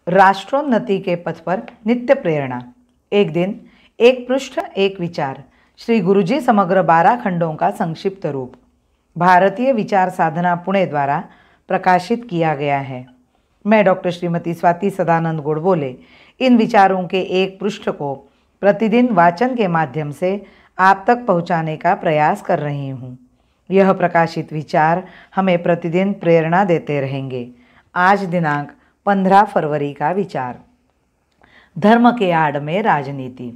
राष्ट्रोन्नति के पथ पर नित्य प्रेरणा। एक दिन, एक पृष्ठ, एक विचार। श्री गुरुजी समग्र 12 खंडों का संक्षिप्त रूप भारतीय विचार साधना पुणे द्वारा प्रकाशित किया गया है। मैं डॉक्टर श्रीमती स्वाति सदानंद गोडबोले इन विचारों के एक पृष्ठ को प्रतिदिन वाचन के माध्यम से आप तक पहुंचाने का प्रयास कर रही हूं। यह प्रकाशित विचार हमें प्रतिदिन प्रेरणा देते रहेंगे। आज दिनांक 15 फरवरी का विचार। धर्म के आड़ में राजनीति।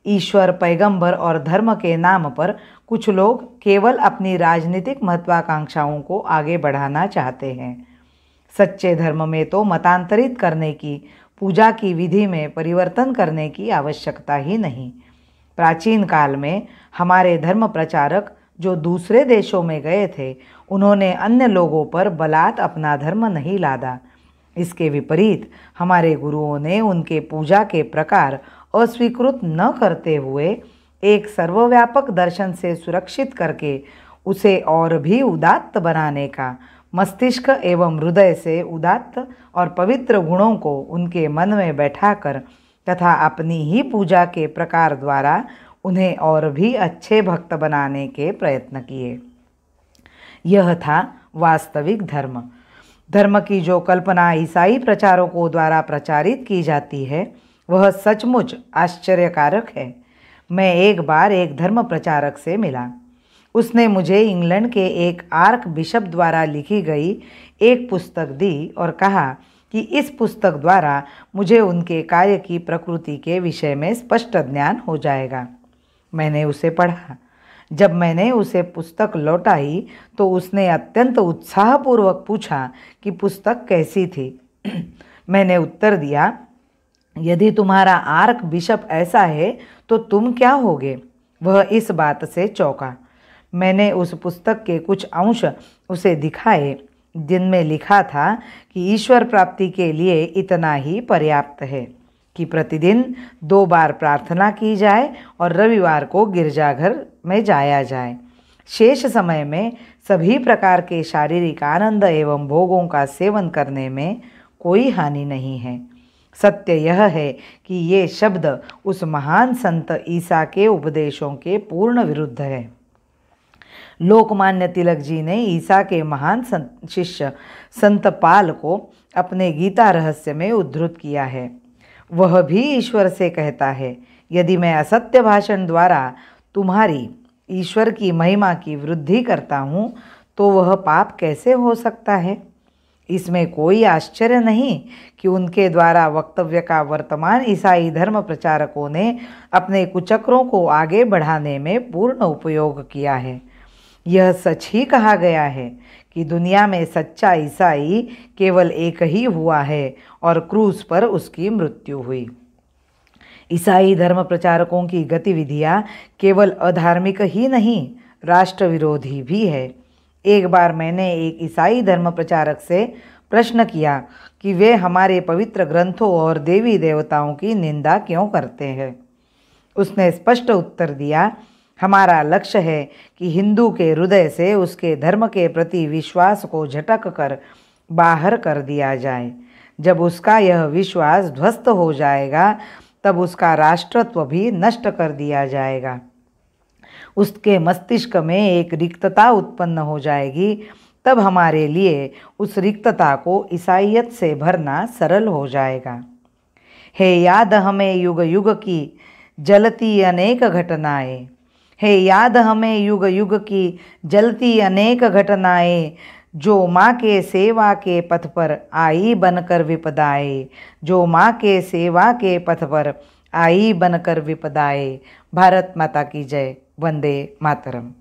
ईश्वर, पैगंबर और धर्म के नाम पर कुछ लोग केवल अपनी राजनीतिक महत्वाकांक्षाओं को आगे बढ़ाना चाहते हैं। सच्चे धर्म में तो मतांतरित करने की, पूजा की विधि में परिवर्तन करने की आवश्यकता ही नहीं। प्राचीन काल में हमारे धर्म प्रचारक जो दूसरे देशों में गए थे, उन्होंने अन्य लोगों पर बलात् अपना धर्म नहीं लादा। इसके विपरीत हमारे गुरुओं ने उनके पूजा के प्रकार अस्वीकृत न करते हुए एक सर्वव्यापक दर्शन से सुरक्षित करके उसे और भी उदात्त बनाने का, मस्तिष्क एवं हृदय से उदात्त और पवित्र गुणों को उनके मन में बैठाकर तथा अपनी ही पूजा के प्रकार द्वारा उन्हें और भी अच्छे भक्त बनाने के प्रयत्न किए। यह था वास्तविक धर्म। धर्म की जो कल्पना ईसाई प्रचारकों द्वारा प्रचारित की जाती है, वह सचमुच आश्चर्यकारक है। मैं एक बार एक धर्म प्रचारक से मिला। उसने मुझे इंग्लैंड के एक आर्क बिशप द्वारा लिखी गई एक पुस्तक दी और कहा कि इस पुस्तक द्वारा मुझे उनके कार्य की प्रकृति के विषय में स्पष्ट ज्ञान हो जाएगा। मैंने उसे पढ़ा। जब मैंने उसे पुस्तक लौटाई तो उसने अत्यंत उत्साहपूर्वक पूछा कि पुस्तक कैसी थी। मैंने उत्तर दिया, यदि तुम्हारा आर्क बिशप ऐसा है तो तुम क्या होगे? वह इस बात से चौंका। मैंने उस पुस्तक के कुछ अंश उसे दिखाए जिनमें लिखा था कि ईश्वर प्राप्ति के लिए इतना ही पर्याप्त है कि प्रतिदिन 2 बार प्रार्थना की जाए और रविवार को गिरजाघर में जाया जाए। शेष समय में सभी प्रकार के शारीरिक आनंद एवं भोगों का सेवन करने में कोई हानि नहीं है। सत्य यह है कि ये शब्द उस महान संत ईसा के उपदेशों के पूर्ण विरुद्ध है। लोकमान्य तिलक जी ने ईसा के महान शिष्य संत पाल को अपने गीता रहस्य में उद्धृत किया है। वह भी ईश्वर से कहता है, यदि मैं असत्य भाषण द्वारा तुम्हारी ईश्वर की महिमा की वृद्धि करता हूँ तो वह पाप कैसे हो सकता है? इसमें कोई आश्चर्य नहीं कि उनके द्वारा वक्तव्य का वर्तमान ईसाई धर्म प्रचारकों ने अपने कुचक्रों को आगे बढ़ाने में पूर्ण उपयोग किया है। यह सच ही कहा गया है कि दुनिया में सच्चा ईसाई केवल एक ही हुआ है और क्रूस पर उसकी मृत्यु हुई। ईसाई धर्म प्रचारकों की गतिविधियां केवल अधार्मिक ही नहीं, राष्ट्र विरोधी भी है। एक बार मैंने एक ईसाई धर्म प्रचारक से प्रश्न किया कि वे हमारे पवित्र ग्रंथों और देवी देवताओं की निंदा क्यों करते हैं। उसने स्पष्ट उत्तर दिया, हमारा लक्ष्य है कि हिंदू के हृदय से उसके धर्म के प्रति विश्वास को झटक कर बाहर कर दिया जाए। जब उसका यह विश्वास ध्वस्त हो जाएगा, तब उसका राष्ट्रत्व भी नष्ट कर दिया जाएगा। उसके मस्तिष्क में एक रिक्तता उत्पन्न हो जाएगी। तब हमारे लिए उस रिक्तता को ईसाइयत से भरना सरल हो जाएगा। है याद हमें युग युग की जलती अनेक घटनाएं, है याद हमें युग युग की जलती अनेक घटनाएं, जो माँ के सेवा के पथ पर आई बनकर विपदाएं, जो माँ के सेवा के पथ पर आई बनकर विपदाएं। भारत माता की जय। वंदे मातरम।